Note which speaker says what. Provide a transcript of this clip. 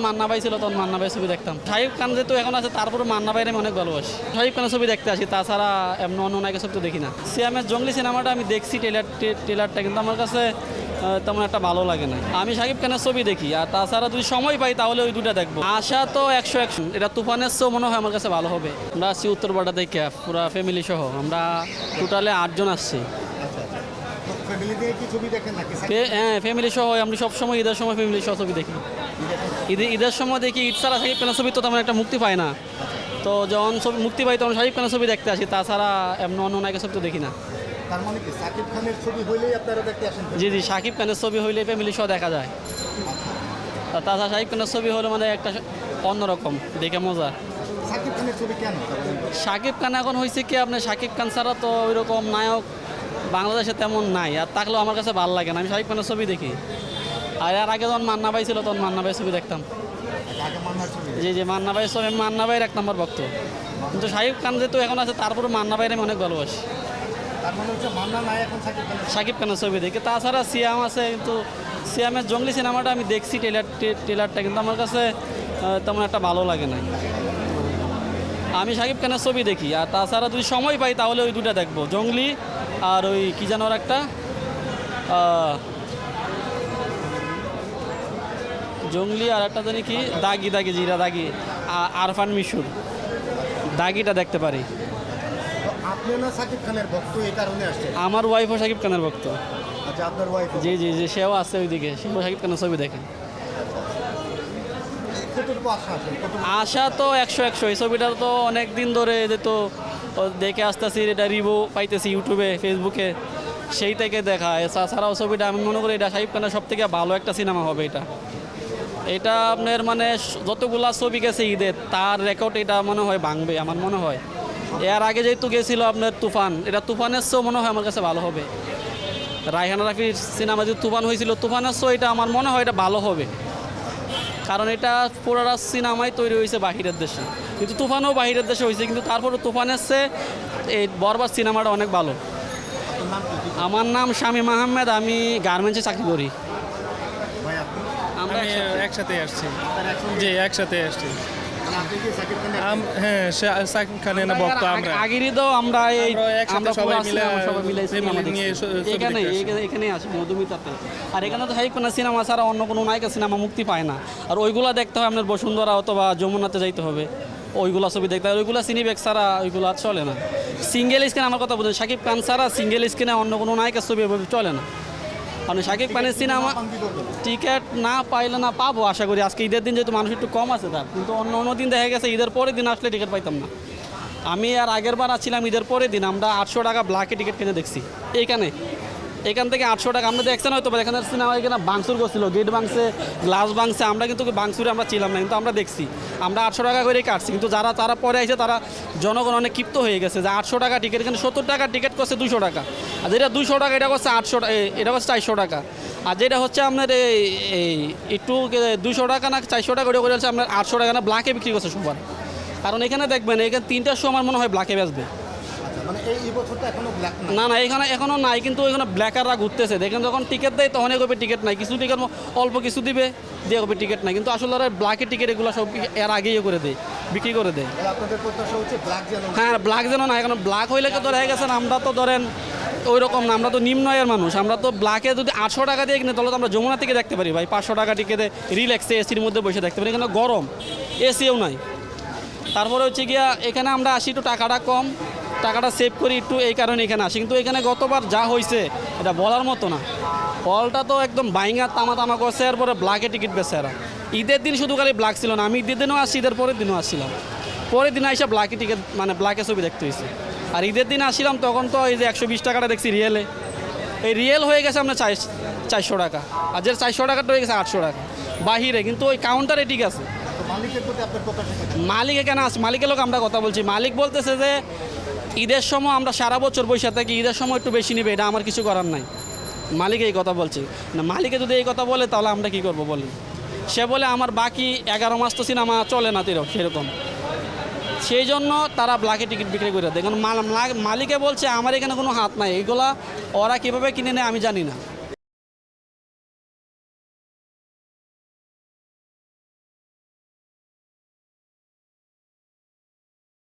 Speaker 1: মান্না ভাই ছিল তখন মান্না ভাই ছবি দেখতাম। শাকিব খান যেহেতু এখন আছে তারপরে মান্না ভাইয়ের আমি অনেক ভালোবাসি। শাকিব খানের ছবি দেখতে আসি, তাছাড়া এমন অন্য নায়কের ছবি তো দেখি না। সিয়ামের জঙ্গলি সিনেমাটা আমি দেখছি ট্রেলারটা, কিন্তু আমার কাছে তেমন একটা ভালো লাগে না। আমি শাকিব খানের ছবি দেখি, আর তাছাড়া যদি সময় পাই তাহলে ওই দুটা দেখবো। আশা তো 100 এটা তুফানের চেয়েও মনে হয় আমার কাছে ভালো হবে। আমরা আসছি উত্তরপাড়া থেকে পুরা ফ্যামিলি সহ, আমরা টোটালে 8 জন আসছি। হ্যাঁ, ফ্যামিলি সহ আমি সবসময় ঈদের সময় ফ্যামিলি সহ ছবি দেখি। ঈদের সময় দেখি। ঈদ ছাড়া শাকিব খানের ছবি তো তেমন একটা মুক্তি পায় না, তো যখন ছবি মুক্তি পাই তখন শাকিব খানের ছবি দেখতে আসি, তাছাড়া এমন অন্য নায়কের ছবি তো দেখি না।
Speaker 2: তার মানে কি শাকিব খানের ছবি হইলেই আপনারা দেখতে আসেন?
Speaker 1: জি জি, শাকিব খানের ছবি হইলে ফ্যামিলি সহ দেখা যায়। আর তাছাড়া শাকিব খানের ছবি হলে মানে একটা অন্যরকম দেখে মজা।
Speaker 2: শাকিব খানের ছবি কেন?
Speaker 1: শাকিব খান এখন হয়েছে কি, আপনার শাকিব খান ছাড়া তো ওই রকম নায়ক বাংলাদেশে তেমন নাই, আর থাকলেও আমার কাছে ভালো লাগে না। আমি শাকিব খানের ছবি দেখি। আর আগে যখন মান্না ভাই ছিল তখন মান্না ভাই ছবি দেখতাম। জি জি, মান্না ভাইয়ের ছবি, মান্না ভাইয়ের 1 নম্বর ভক্ত। কিন্তু শাকিব খান যেহেতু এখন আছে তারপরে মান্না ভাইয়ের আমি অনেক ভালোবাসি। শাকিব খানের ছবি দেখি। তাছাড়া সিয়াম আছে, কিন্তু সিয়ামের জঙ্গলি সিনেমাটা আমি দেখছি ট্রেলারটা, কিন্তু আমার কাছে তেমন একটা ভালো লাগে না। আমি শাকিব খানের ছবি দেখি, আর তাছাড়া যদি সময় পাই তাহলে ওই দুটা দেখবো, জঙ্গলি আর ওই কী যেন একটা জঙ্গলি আর একটা জানি কি দাগি জিরা দাগি, আরফান মিশুর দাগিটা দেখতে পারি। আমার ওয়াইফও শাকিব খানের ভক্ত।
Speaker 2: আচ্ছা, আপনার ওয়াইফ?
Speaker 1: জি জি জি, সেও আছে ওইদিকে, সেও শাকিব খানের ছবি দেখে। আশা তো 100 এই ছবিটা তো অনেক দিন ধরে তো দেখে আসতেছি, এটা রিভিউ পাইতেছি ইউটিউবে ফেসবুকে, সেই থেকে দেখা। এছাড়াও ছবিটা আমি মনে করি এটা শাকিব খানের সব থেকে ভালো একটা সিনেমা হবে। এটা আপনার মানে যতগুলা ছবি গেছে ঈদের, তার রেকর্ড এটা মনে হয় ভাঙবে আমার মনে হয়। এর আগে যেহেতু গেছিল আপনার তুফান, এটা তুফানের চেয়েও মনে হয় আমার কাছে ভালো হবে। রায়হানা রাফির সিনেমা যে তুফান হয়েছিল, তুফানের চেয়েও এটা আমার মনে হয় এটা ভালো হবে, কারণ এটা পুরোটা সিনেমাই তৈরি হয়েছে বাহিরের দেশে, কিন্তু তুফানও বাহিরের দেশে হয়েছে, কিন্তু তারপরে তুফানের চেয়ে এই বরবাদ সিনেমাটা অনেক ভালো। আমার নাম শামীম আহমেদ, আমি গার্মেন্টসে চাকরি করি।
Speaker 3: আমরা একসাথে আসছি। জি, একসাথে আসছি। হ্যাঁ, শাকিব খানের ভক্ত আমরা।
Speaker 1: আগেরই তো আমরা
Speaker 3: সবাই মিলে
Speaker 1: এখানে আসি মধুমিতাতে। আর এখানে তো শাকিব খানের সিনেমা ছাড়া অন্য কোনো নায়িকা সিনেমা মুক্তি পায় না। আর ওইগুলা দেখতে হয় আপনার বসুন্ধরা অথবা যমুনাতে যাইতে হবে, ওইগুলা ছবি দেখতে হয়। ওইগুলা সিনেব্যাগ ছাড়া ওইগুলো আর চলে না। সিঙ্গেল স্ক্রিন, আমার কথা বলছেন, শাকিব খান ছাড়া সিঙ্গেল স্ক্রিনে অন্য কোনো নায়িকার ছবি চলে না। মানে শাকিব খানের সিনেমা টিকিট না পাইলে না পাবো আশা করি। আজকে ঈদের দিন যেহেতু মানুষ একটু কম আছে তার, কিন্তু অন্য দিন দেখা গেছে ঈদের পরের দিন আসলে টিকিট পাইতাম না। আমি আর আগের বার আসছিলাম ঈদের পরের দিন, আমরা 800 টাকা ব্ল্যাকে টিকিট কিনে দেখছি। এখান থেকে 800 টাকা আমরা দেখছেন হয়তো, এখানে সিনেমা এখানে বাংসুর করছিল, গেট ভাঙছে, গ্লাস ভাঙছে, আমরা কিন্তু বাংসুরে আমরা ছিলাম না, কিন্তু আমরা দেখছি। আমরা 800 টাকা করে কাটছি, কিন্তু যারা পরে আসে তারা জনগণ অনেক ক্ষিপ্ত হয়ে গেছে যে 800 টাকা টিকিট, এখানে 70 টাকার টিকিট করছে 200 টাকা, আর যেটা 200 টাকা এটা করছে 800 এটা করছে 400 টাকা, আর যেটা হচ্ছে আপনার এই একটু 200 টাকা না 400 টাকা ওটা করে হচ্ছে আপনার 800 টাকা না ব্ল্যাকে বিক্রি করছে সবার। কারণ এখানে দেখবেন এখানে 3টার সময় আমার মনে হয় ব্ল্যাকে বেচবে। না এখানে এখনও নাই, কিন্তু ওইখানে ব্ল্যাকাররা ঘুরতেছে। দেখেন যখন টিকিট দেয় তখন এগোবে টিকিট নাই, কিছু টিকিট অল্প কিছু দিবে দিয়ে এগোবে টিকিট নাই, কিন্তু আসলে ওরা ব্ল্যাকের টিকিট এগুলো সব এর আগেই করে দেয়, বিক্রি করে দেয়। হ্যাঁ, ব্ল্যাক যেন না, এখন ব্ল্যাক হইলে তো ধরে গেছেন আমরা তো ধরেন ওই রকম না, আমরা তো নিম্ন আয়ের মানুষ। আমরা তো ব্ল্যাকে যদি 800 টাকা দিয়ে কিনে তাহলে তো আমরা যমুনা থেকে দেখতে পারি ভাই, 500 টাকা টিকিটে রিল্যাক্সে এসির মধ্যে বসে দেখতে পারি। এখানে গরম, এসিও নাই। তারপরে হচ্ছে গিয়া এখানে আমরা আসি একটু টাকাটা কম, টাকাটা সেভ করি একটু, এই কারণে এখানে আসি। কিন্তু এখানে গতবার যা হয়েছে এটা বলার মতো না। হলটা তো একদম বাইঙ্গা তামা করছে, এরপরে ব্ল্যাকে টিকিট বেছে এরা। ঈদের দিন শুধু খালি ব্ল্যাক ছিল না, আমি ঈদের দিনও আসছি, ঈদের পরের দিনও আসছিলাম। পরের দিন এসে ব্ল্যাকে টিকিট মানে ব্ল্যাকে ছবি দেখতে হয়েছে। আর ঈদের দিন আসছিলাম তখন তো এই যে 120 টাকাটা দেখছি রিয়েলে, এই রিয়েল হয়ে গেছে আপনার 400 টাকা, আর যে 400 টাকাটা হয়ে গেছে 800 টাকা বাহিরে, কিন্তু ওই কাউন্টারে ঠিক আছে। মালিক এখানে আছে, মালিকের লোক আমরা কথা বলছি। মালিক বলতেছে যে ঈদের সময় আমরা সারা বছর বসে থাকি, ঈদের সময় একটু বেশি নেবে, এটা আমার কিছু করার নাই। মালিক এই কথা বলছে না, মালিকে যদি এই কথা বলে তাহলে আমরা কি করব বলি। সে বলে আমার বাকি 11 মাস তো সিনেমা চলে না সেরকম, সেই জন্য তারা ব্ল্যাকে টিকিট বিক্রি করে দেয়। কারণ মালিকে বলছে আমার এখানে কোনো হাত নাই, এগুলা ওরা কীভাবে কিনে নেয় আমি জানি না।